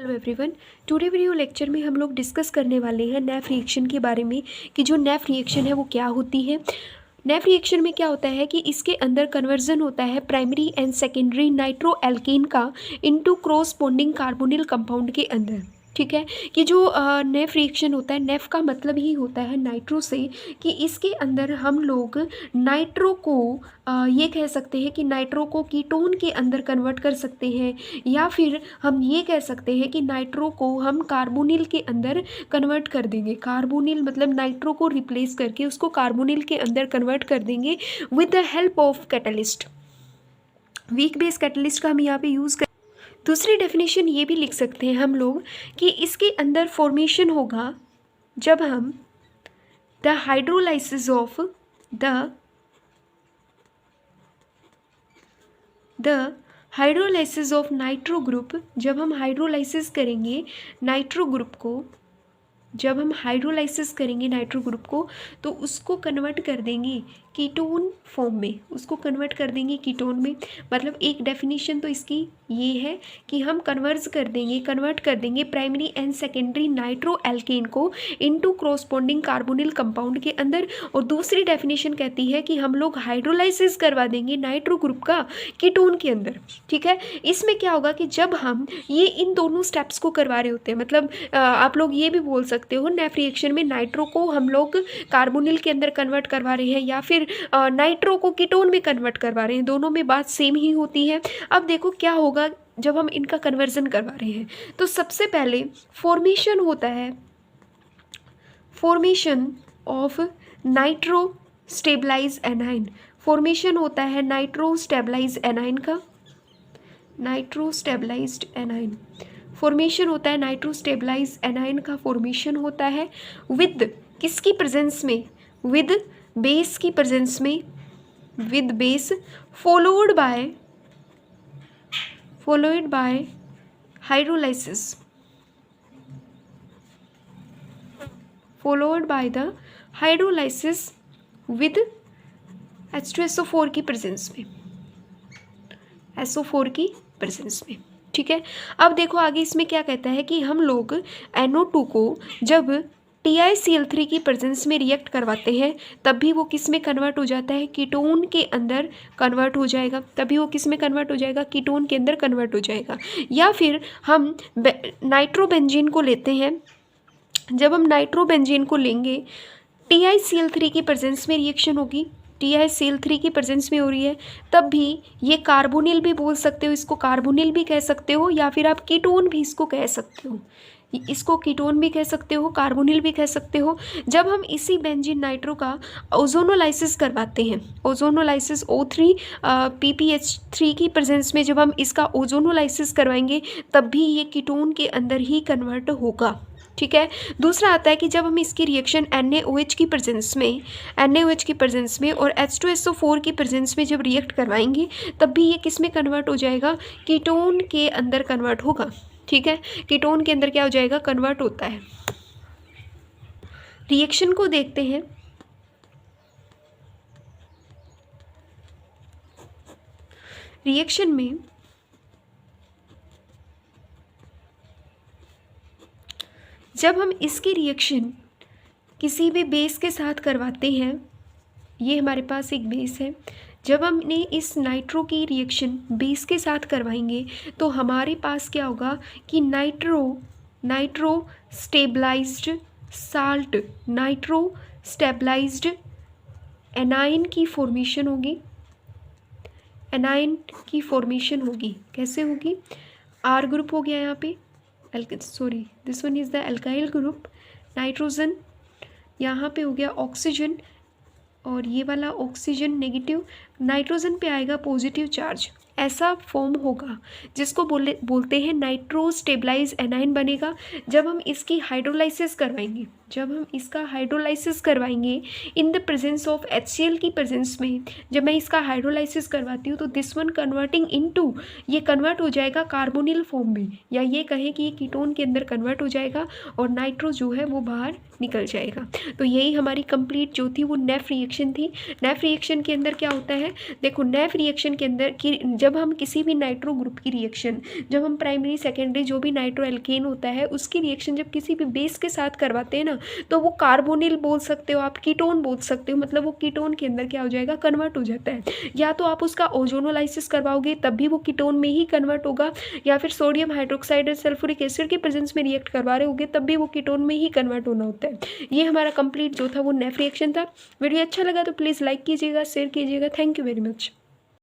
Hello everyone. Today video lecture में हम लोग डिस्कस करने वाले हैं नेफ रिएक्शन के बारे में कि जो नेफ रिएक्शन है वो क्या होती है। नेफ रिएक्शन में क्या होता है कि इसके अंदर कन्वर्जन होता है primary and secondary nitro alkene का इनटू क्रॉसपोंडिंग कार्बोनिल कंपाउंड के अंदर। ठीक है, कि जो नेफ रिएक्शन होता है, नेफ का मतलब ही होता है नाइट्रो से, कि इसके अंदर हम लोग नाइट्रो को ये कह सकते हैं कि नाइट्रो को कीटोन के अंदर कन्वर्ट कर सकते हैं, या फिर हम ये कह सकते हैं कि नाइट्रो को हम कार्बोनिल के अंदर कन्वर्ट कर देंगे। कार्बोनिल मतलब नाइट्रो को रिप्लेस करके उसको कार्बोनिल के अंदर कन्वर्ट कर देंगे with the help of catalyst. Weak base catalyst का हम यहाँ पे यूज़ कर। दूसरी डेफिनेशन ये भी लिख सकते हैं हम लोग कि इसके अंदर फॉर्मेशन होगा जब हम the hydrolysis of hydrolysis of nitro group, जब हम हाइड्रोलाइसिस करेंगे नाइट्रो ग्रुप को, जब हम हाइड्रोलाइसिस करेंगे नाइट्रो ग्रुप को तो उसको कन्वर्ट कर देंगे कीटोन फॉर्म में, उसको कन्वर्ट कर देंगे कीटोन में। मतलब एक डेफिनेशन तो इसकी ये है कि हम कन्वर्ट कर देंगे primary and secondary nitro alkene को इनटू क्रॉसपोंडिंग कार्बोनिल कंपाउंड के अंदर। और दूसरी डेफिनेशन कहती है कि हम लोग हाइड्रोलाइसिस करवा देंगे नाइट्रो ग्रुप का कीटोन के अंदर। ठीक है, इसमें क्या होगा कि जब हम ये इन दोनों स्टेप्स को करवा रहे होते हैं, मतलब आप लोग ये भी बोल सकते हो नेफ रिएक्शन में नाइट्रो को हम लोग कार्बोनिल के अंदर कन्वर्ट करवा रहे हैं या फिर नाइट्रो को कीटोन में कन्वर्ट करवा रहे हैं, दोनों में बात सेम ही होती है। अब देखो क्या होगा जब हम इनका कन्वर्जन करवा रहे हैं। तो सबसे पहले फॉर्मेशन होता है, formation of nitro stabilize anion. Formation होता है नाइट्रो स्टेबलाइज एनाइन का, नाइट्रो स्टेबलाइज्ड एनाइन फॉर्मेशन होता है, नाइट्रो स्टेबलाइज एनाइन का फॉर्मेशन होता है विद किसकी प्रेजेंस में, विद बेस की प्रेजेंस में, with base followed by hydrolysis, followed by the hydrolysis with H2SO4 की प्रेजेंस में, SO4 की प्रेजेंस में। ठीक है, अब देखो आगे इसमें क्या कहता है कि हम लोग NO2 को जब TiCl3 की प्रेजेंस में रिएक्ट करवाते हैं तब भी वो किस में कन्वर्ट हो जाता है, कीटोन के अंदर कन्वर्ट हो जाएगा। तभी वो किस में कन्वर्ट हो जाएगा, कीटोन के अंदर कन्वर्ट हो जाएगा। या फिर हम नाइट्रोबेंजीन को लेते हैं, जब हम नाइट्रोबेंजीन को लेंगे TiCl3 की प्रेजेंस में रिएक्शन होगी, TiCl3 की प्रेजेंस में हो रही है, तब भी ये कार्बोनिल भी बोल सकते हो, इसको कार्बोनिल भी कह सकते हो, या फिर आप कीटोन भी इसको कह सकते हो, इसको कीटोन भी कह सकते हो, कार्बोनिल भी कह सकते हो। जब हम इसी बेंजीन नाइट्रो का ओजोनोलाइसिस करवाते हैं, ओजोनोलाइसिस O3 PPH3 की प्रेजेंस में जब हम इसका ओजोनोलाइसिस करवाएंगे तब भी ये कीटोन के अंदर ही कन्वर्ट होगा। ठीक है, दूसरा आता है कि जब हम इसकी रिएक्शन NaOH की प्रेजेंस में और H2SO4 की प्रेजेंस में जब रिएक्ट करवाएंगे तब भी ये किस में कन्वर्ट हो जाएगा, कीटोन के अंदर कन्वर्ट होगा। ठीक है, कीटोन के अंदर क्या हो जाएगा, कन्वर्ट होता है। रिएक्शन को देखते हैं। रिएक्शन में जब हम इसकी रिएक्शन किसी भी बेस के साथ करवाते हैं, ये हमारे पास एक बेस है, जब हमने इस नाइट्रो की रिएक्शन बेस के साथ करवाएंगे तो हमारे पास क्या होगा कि nitro stabilized salt, nitro stabilized anion की फॉर्मेशन होगी। एनाइन की फॉर्मेशन होगी, कैसे होगी, R ग्रुप हो गया यहाँ पे, this one is the alkyl group, nitrogen यहाँ पे हो गया ऑक्सीजन, और ये वाला ऑक्सीजन नेगेटिव, नाइट्रोजन पे आएगा पॉजिटिव चार्ज। ऐसा फॉर्म होगा जिसको बोलते हैं नाइट्रो स्टेबलाइज एनाइन बनेगा जब हम इसकी हाइड्रोलाइसिस करवाएंगे, जब हम इसका हाइड्रोलाइसिस करवाएंगे in the presence of HCl की प्रेजेंस में। जब मैं इसका हाइड्रोलाइसिस करवाती हूँ तो दिस वन कन्वर्टिंग इनटू, ये कन्वर्ट हो जाएगा कार्बोनिल फॉर्म में, या ये कहें कि ये कीटोन के अंदर कन्वर्ट हो जाएगा और नाइट्रो जो है वो बाहर निकल जाएगा। तो यही हमारी कंप्लीट जो थी वो नेफ रिएक्शन थी। नेफ रिएक्शन के अंदर क्या होता है, देखो नेफ रिएक्शन के अंदर कि जब हम किसी भी नाइट्रो ग्रुप की रिएक्शन, जब हम प्राइमरी सेकेंडरी जो भी नाइट्रो एल्केन होता है उसकी रिएक्शन जब किसी भी बेस के साथ करवाते हैं ना, तो वो कार्बोनिल बोल सकते हो आप, कीटोन बोल सकते हो, मतलब वो कीटोन के अंदर क्या हो जाएगा, कन्वर्ट हो जाता है। या तो आप उसका ओजोनोलाइसिस करवाओगे तब भी वो कीटोन में ही कन्वर्ट होगा, या फिर सोडियम हाइड्रोक्साइड और सल्फ्यूरिक एसिड की प्रेजेंस में रिएक्ट करवा रहे होगे तब भी वो कीटोन में ही कन्वर्ट होना होता है। ये हमारा कंप्लीट जो था वो नेफ रिएक्शन था। वीडियो अच्छा लगा तो प्लीज़ लाइक कीजिएगा, शेयर कीजिएगा। Thank you very much.